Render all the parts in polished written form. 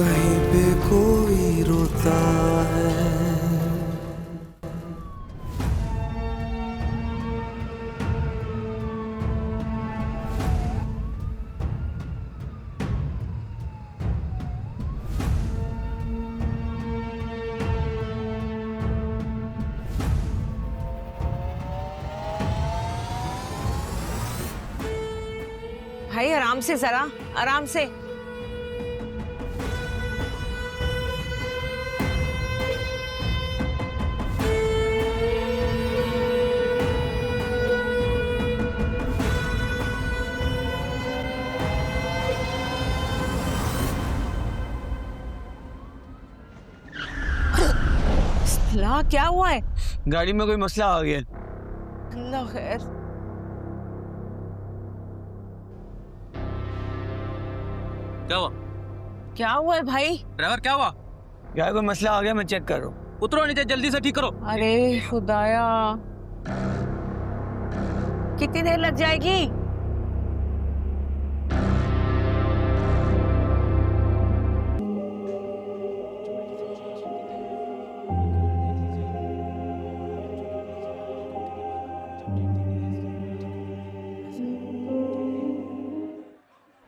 कहीं पे कोई रोता है। भाई आराम से, जरा आराम से। अल्लाह, क्या हुआ है? गाड़ी में कोई मसला आ गया। अल्लाह खैर। क्या हुआ? क्या हुआ है भाई? ड्राइवर क्या हुआ? गाड़ी कोई मसला आ गया, मैं चेक कर रहा हूँ। उतरो नीचे, जल्दी से ठीक करो। अरे खुदाया, कितनी देर लग जाएगी?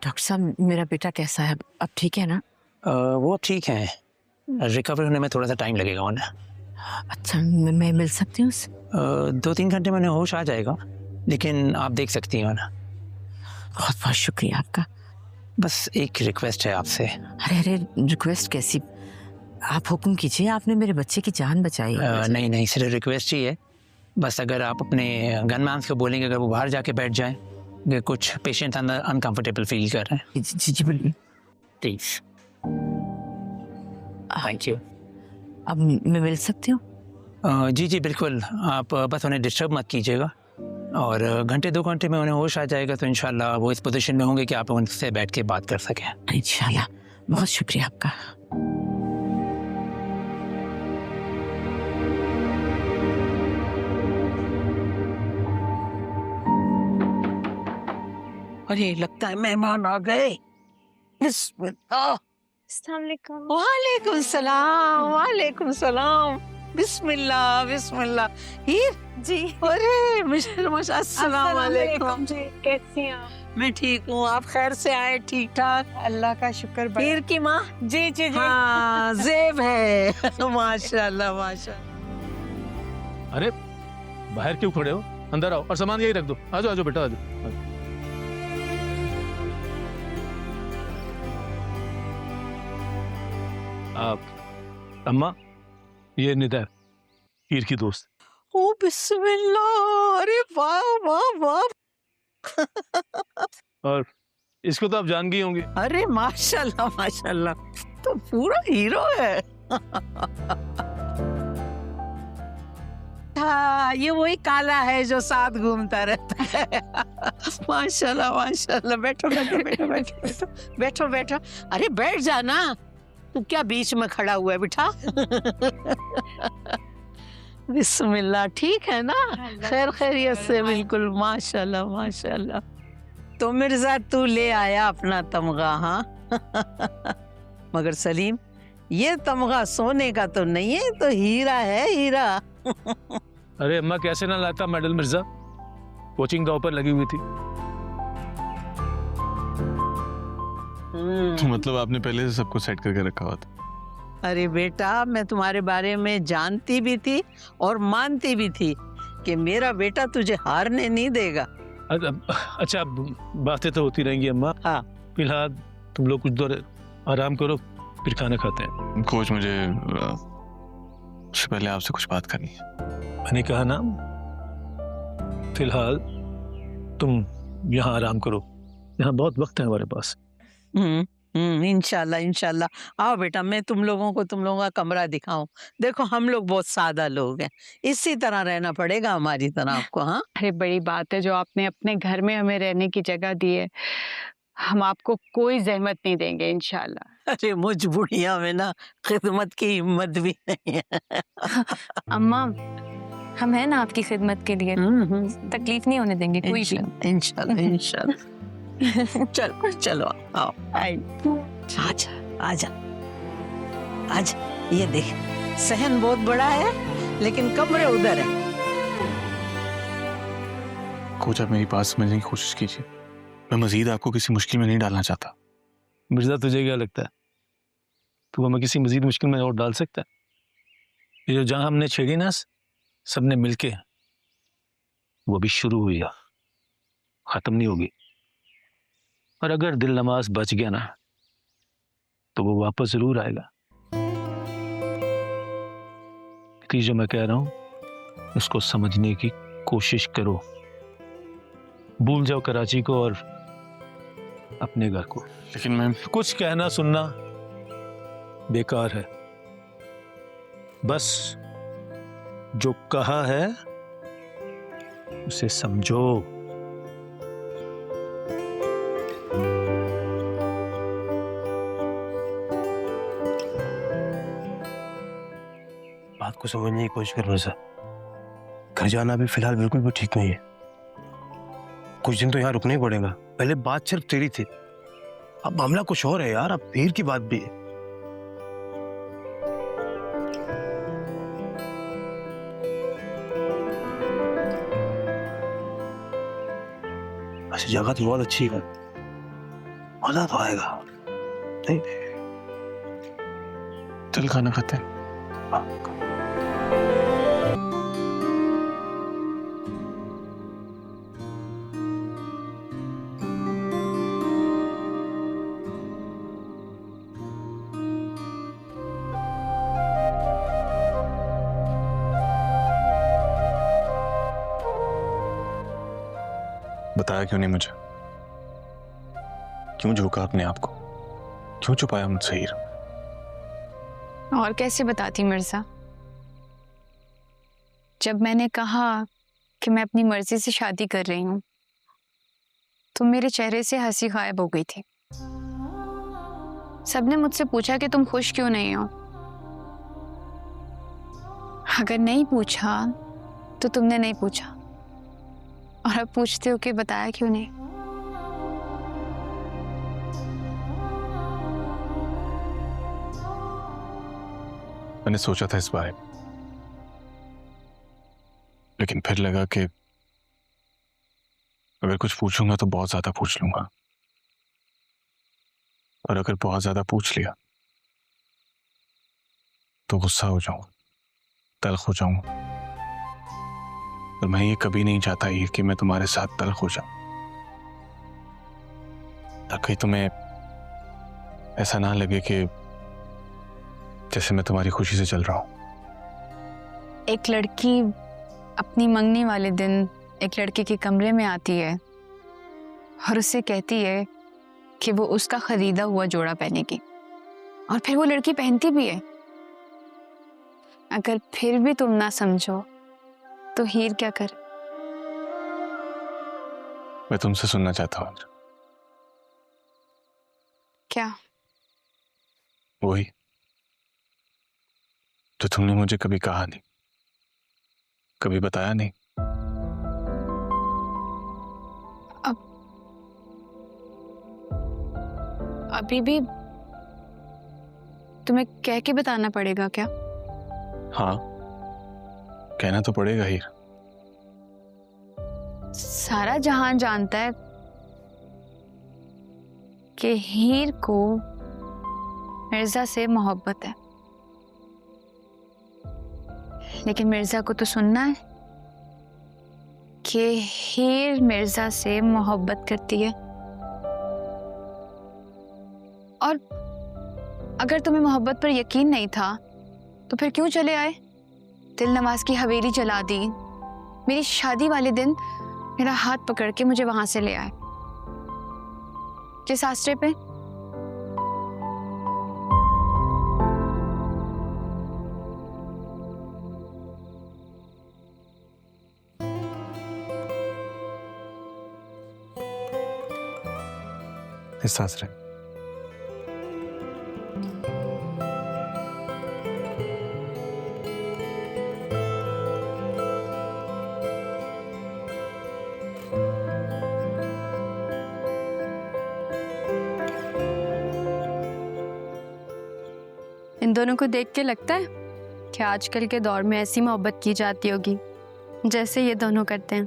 डॉक्टर साहब, मेरा बेटा कैसा है? अब ठीक है ना? वो ठीक है, रिकवर होने में थोड़ा सा टाइम लगेगा उन्हें। अच्छा, मैं मिल सकती हूँ उससे? 2-3 घंटे में उन्हें होश आ जाएगा, लेकिन आप देख सकती हैं ना। बहुत बहुत शुक्रिया आपका। बस एक रिक्वेस्ट है आपसे। अरे अरे, रिक्वेस्ट कैसी? आप हुक्म कीजिए, आपने मेरे बच्चे की जान बचाई है। नहीं नहीं, सिर्फ रिक्वेस्ट ही है। बस अगर आप अपने गनमैन को बोलेंगे, अगर वो बाहर जाके बैठ जाएं, कि कुछ पेशेंट अंदर अनकंफर्टेबल फील कर रहे हैं। जी जी बोलिए। प्लीज। Thank you. अब मैं मिल सकती हूँ? जी जी बिल्कुल, आप बस उन्हें डिस्टर्ब मत कीजिएगा, और घंटे 2 घंटे में उन्हें होश आ जाएगा तो इंशाल्लाह वो इस पोजीशन में होंगे कि आप उनसे बैठ के बात कर सकें। इंशाल्लाह। बहुत शुक्रिया आपका। अरे लगता है मेहमान आ गए। बिस्मिल्लाह। वालेकुम सलाम, वालेकुम सलाम। बिस्मिल्लाह बिस्मिल्लाह। हीर जी। अरे माशाल्लाह, अस्सलाम वालेकुम। जी, कैसी हैं आप? मैं ठीक हूँ, आप खैर से आए? ठीक ठाक, अल्लाह का शुक्र। हीर की माँ? जी जी जी। हाँ, ज़ेब है। माशाल्लाह माशाल्लाह। अरे बाहर क्यों खड़े हो? अंदर आओ और सामान यही रख दो। आ जाओ आ जाओ बेटा, आ जाओ। आप अम्मा, ये निदा है, हीर की दोस्त। ओ बिस्मिल्लाह, अरे वाह वाह वाह। और इसको तो आप जान गई होंगी। अरे माशाल्लाह माशाल्लाह, तो पूरा हीरो है। हाँ, ये वही काला है जो साथ घूमता रहता है। माशाल्लाह माशाल्लाह। बैठो बैठो बैठो बैठो बैठो बैठो बैठो। अरे बैठ जाना, तू क्या बीच में खड़ा हुआ है? बिठा। बिस्मिल्लाह। ठीक है ना? खैर खैरियत से? बिल्कुल, माशाल्लाह माशाल्लाह। तो मिर्जा तू ले आया अपना तमगा? हाँ। मगर सलीम, ये तमगा सोने का तो नहीं है, तो हीरा है, हीरा। अरे अम्मा, कैसे ना लाता मेडल मिर्जा, कोचिंग का ऊपर लगी हुई थी। तो मतलब आपने पहले से सब कुछ सेट करके रखा हुआ था? अरे बेटा, मैं तुम्हारे बारे में जानती भी थी और मानती भी थी कि मेरा बेटा तुझे हारने नहीं देगा। अच्छा, बातें तो होती रहेंगी अम्मा। हाँ। फिलहाल तुम लोग कुछ देर आराम करो, फिर खाना खाते हैं। कोच, मुझे पहले आपसे कुछ बात करनी है। मैंने कहा ना, फिलहाल तुम यहाँ आराम करो, यहाँ बहुत वक्त है हमारे पास। इंशाल्लाह इंशाल्लाह। आओ बेटा, मैं तुम लोगों का कमरा दिखाऊं। देखो, हम लोग बहुत सादा लोग हैं, इसी तरह रहना पड़ेगा हमारी तरह आपको। हाँ, अरे बड़ी बात है जो आपने अपने घर में हमें रहने की जगह दी है। हम आपको कोई जहमत नहीं देंगे इंशाल्लाह। अरे मुझ बुढ़िया में ना खिदमत की हिम्मत भी नहीं है। अम्मा, हम हैं ना आपकी खिदमत के लिए, तकलीफ नहीं होने देंगे कोई भी। इंशाल्लाह इंशाल्लाह। चलो चलो, आओ। आजा आजा। आज ये देख, सहन बहुत बड़ा है लेकिन कमरे उधर है। कोच, आप मेरी बात समझने की कोशिश कीजिए। मैं मजीद आपको किसी मुश्किल में नहीं डालना चाहता। मिर्जा, तुझे क्या लगता है तू हमें किसी मजीद मुश्किल में और डाल सकता है? ये जो जहां हमने छेड़ी ना सबने मिलके, वो अभी शुरू हुई है, खत्म नहीं होगी। और अगर दिल नमाज बच गया ना तो वो वापस जरूर आएगा। प्लीज जो मैं कह रहा हूं उसको समझने की कोशिश करो। भूल जाओ कराची को और अपने घर को। लेकिन मैं कुछ कहना सुनना बेकार है। बस जो कहा है उसे समझो। बात को समझने की कोशिश कर मिर्जा। घर जाना भी फिलहाल बिल्कुल भी ठीक नहीं है। कुछ दिन तो यहाँ रुकना ही पड़ेगा। पहले बात सिर्फ तेरी थी, अब मामला कुछ और है यार। अब हीर की बात भी है। ऐसी जगह तो बहुत अच्छी है, मजा तो आएगा। नहीं, चल खाना खाते हैं। बताया क्यों नहीं मुझे? क्यों झोंका अपने आप को? क्यों छुपाया मुझसे हीर? और कैसे बताती मिर्जा? जब मैंने कहा कि मैं अपनी मर्जी से शादी कर रही हूँ तो मेरे चेहरे से हंसी गायब हो गई थी। सबने मुझसे पूछा कि तुम खुश क्यों नहीं हो। अगर नहीं पूछा तो तुमने नहीं पूछा, और अब पूछते हो कि बताया क्यों नहीं। मैंने सोचा था इस बारे में, लेकिन फिर लगा कि अगर कुछ पूछूंगा तो बहुत ज्यादा पूछ लूंगा, और अगर बहुत ज्यादा पूछ लिया तो गुस्सा हो जाऊंगा, तल्ख हो जाऊंगा। और मैं ये कभी नहीं चाहता हीर कि मैं तुम्हारे साथ तल्ख हो जाऊं, ताकि तुम्हें ऐसा ना लगे कि जैसे मैं तुम्हारी खुशी से चल रहा हूं। एक लड़की अपनी मंगनी वाले दिन एक लड़के के कमरे में आती है और उससे कहती है कि वो उसका खरीदा हुआ जोड़ा पहनेगी, और फिर वो लड़की पहनती भी है। अगर फिर भी तुम ना समझो तो हीर क्या कर? मैं तुमसे सुनना चाहता हूं। क्या? वही जो तुमने मुझे कभी कहा नहीं, कभी बताया नहीं। अभी भी तुम्हें कह के बताना पड़ेगा क्या? हाँ, कहना तो पड़ेगा हीर। सारा जहां जानता है कि हीर को मिर्जा से मोहब्बत है, लेकिन मिर्जा को तो सुनना है कि हीर मिर्जा से मोहब्बत करती है। और अगर तुम्हें मोहब्बत पर यकीन नहीं था तो फिर क्यों चले आए? दिल नवाज की हवेली जला दी। मेरी शादी वाले दिन मेरा हाथ पकड़ के मुझे वहां से ले आए, जिस आश्रय पे इस आश्रय। इन दोनों को देख के लगता है कि आजकल के दौर में ऐसी मोहब्बत की जाती होगी जैसे ये दोनों करते हैं।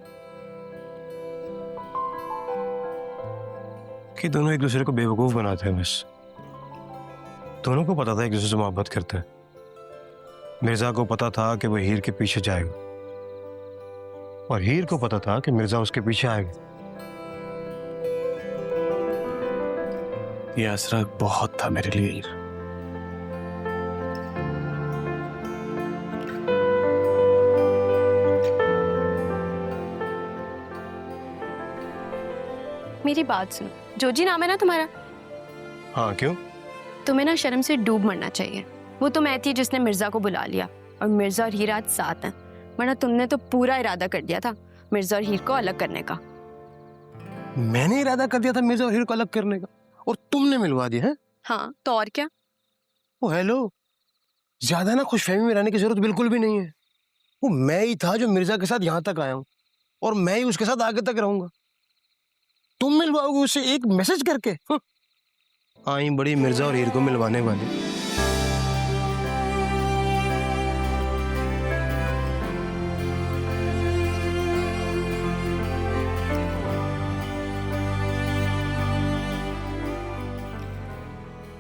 कि दोनों एक दूसरे को बेवकूफ बनाते हैं बस। दोनों को पता था एक दूसरे से मोहब्बत करते हैं। मिर्जा को पता था कि वो हीर के पीछे जाएगा और हीर को पता था कि मिर्जा उसके पीछे आएगा। ये आसरा बहुत था मेरे लिए हीर। मेरी बात सुनो, जोजी नाम है ना तुम्हारा? हाँ, क्यों? तुम्हें ना शर्म से डूब मरना चाहिए। वो तो मैं थी जिसने मिर्जा को बुला लिया और मिर्जा और हीर आज साथ हैं, वरना तुमने तो पूरा इरादा कर दिया था मिर्जा और हीर को अलग करने का। मैंने इरादा कर दिया था मिर्जा और हीर को अलग करने का और तुमने मिलवा दिया है? हाँ तो और क्या। ओ हेलो, ज्यादा ना खुशफहमी में रहने की जरूरत बिल्कुल भी नहीं है। वो मैं ही था जो मिर्जा के साथ यहाँ तक आया हूँ और मैं ही उसके साथ आगे तक रहूंगा। तुम मिलवाओगे उससे एक मैसेज करके? आई बड़ी मिर्जा और हीर को मिलवाने वाली।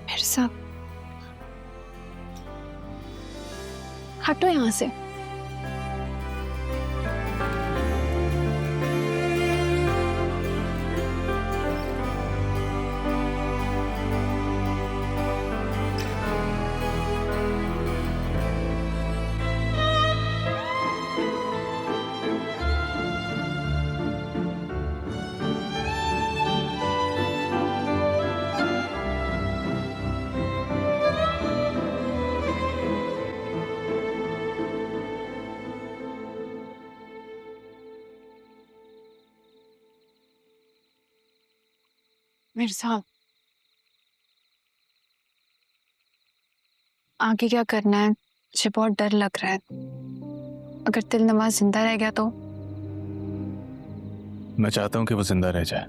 मिर्जा हटो यहाँ से। मिर्जा आगे क्या करना है? मुझे बहुत डर लग रहा है। अगर दिलनवाज जिंदा रह गया तो? मैं चाहता हूं कि वो जिंदा रह जाए।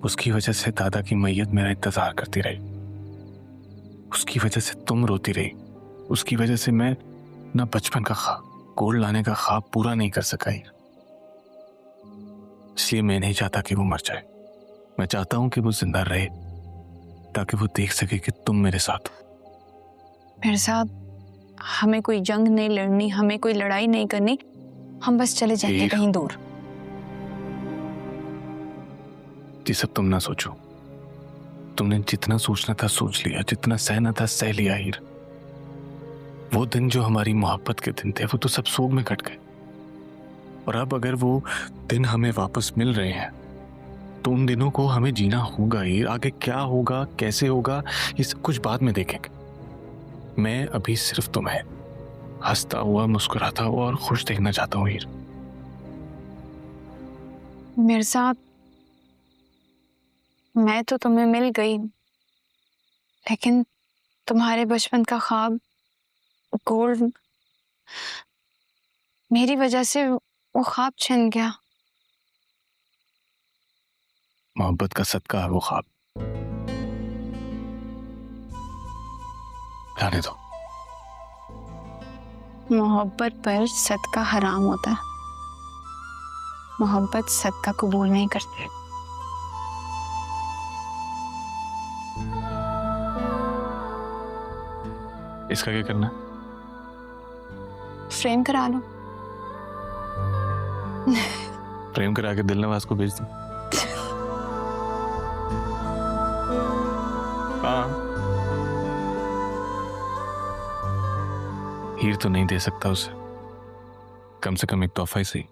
उसकी वजह से दादा की मैयत मेरा इंतजार करती रही, उसकी वजह से तुम रोती रही, उसकी वजह से मैं ना बचपन का ख्वाब, गोल्ड लाने का ख्वाब पूरा नहीं कर सका। इसलिए मैं नहीं चाहता कि वो मर जाए। मैं चाहता हूं कि वो जिंदा रहे ताकि वो देख सके कि तुम मेरे साथ हो। मिर्जा हमें कोई जंग नहीं लड़नी, हमें कोई लड़ाई नहीं करनी, हम बस चले जाएंगे कहीं दूर। ये सब तुम ना सोचो। तुमने जितना सोचना था सोच लिया, जितना सहना था सह लिया हीर। वो दिन जो हमारी मोहब्बत के दिन थे वो तो सब सोग में कट गए। और अब अगर वो दिन हमें वापस मिल रहे हैं तो उन दिनों को हमें जीना होगा हीर। आगे क्या होगा, कैसे होगा, ये सब कुछ बाद में देखेंगे। मैं अभी सिर्फ तुम्हें हंसता हुआ, मुस्कुराता हुआ और खुश देखना चाहता हूँ हीर। मिर्जा मैं तो तुम्हें मिल गई, लेकिन तुम्हारे बचपन का ख्वाब गोल्ड, मेरी वजह से वो ख्वाब छिन गया। मोहब्बत का सदका है वो ख्वाब। रहने दो। मोहब्बत पर सदका हराम होता है, मोहब्बत सदका कबूल नहीं करती। इसका क्या करना है? फ्रेम करा लो। प्रेम करा के दिलनवाज को भेज दो। हाँ, हीर तो नहीं दे सकता उसे, कम से कम एक तोहफा ही सही।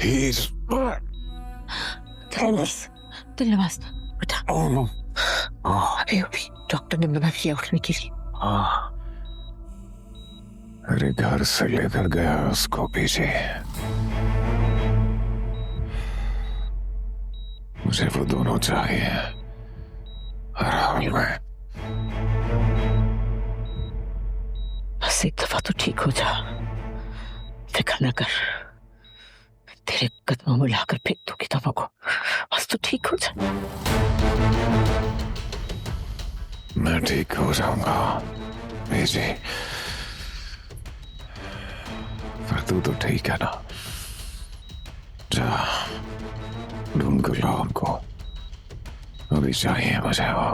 हीर दिलनवाज बेटा अभी अभी डॉक्टर ने मना किया उठने के लिए। मेरे घर से लेकर गया उसको पीछे। मुझे वो दोनों चाहिए हर हाल में। बस एक दफा तो ठीक हो जा, फिक्र न कर, तेरे कदमों में लाकर फेंक दूंगी दवा को, बस तो ठीक हो जा। मैं ठीक हो जाऊंगा बेजी, पर तू तो ठीक है ना? जा ढूंढ कर ला उनको, अभी चाहिए मुझे वो,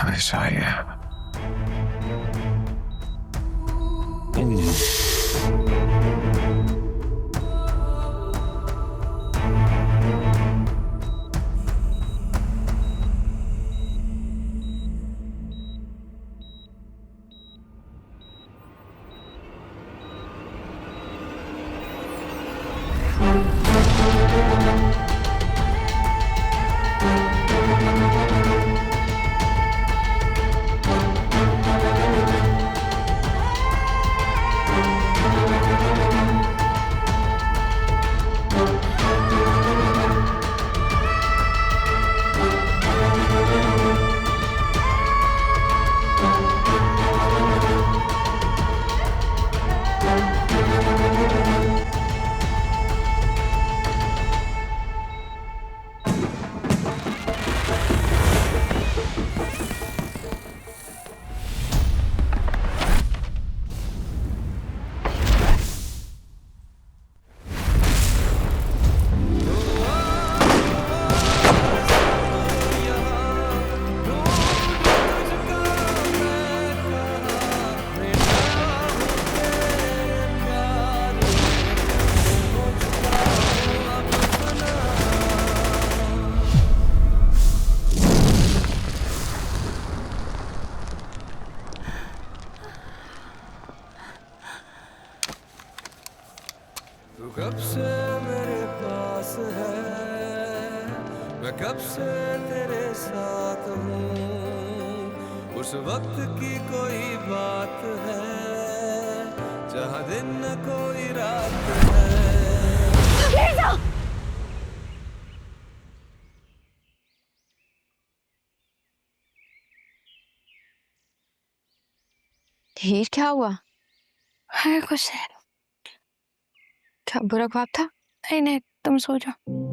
अभी चाहिए। तू कब से मेरे पास है, मैं कब से तेरे साथ हूँ। उस वक्त की कोई बात है जहाँ दिन न कोई रात है। हीर क्या हुआ? है कुछ नहीं। क्या बुरा ख्वाब था? नहीं नहीं, तुम सो जाओ।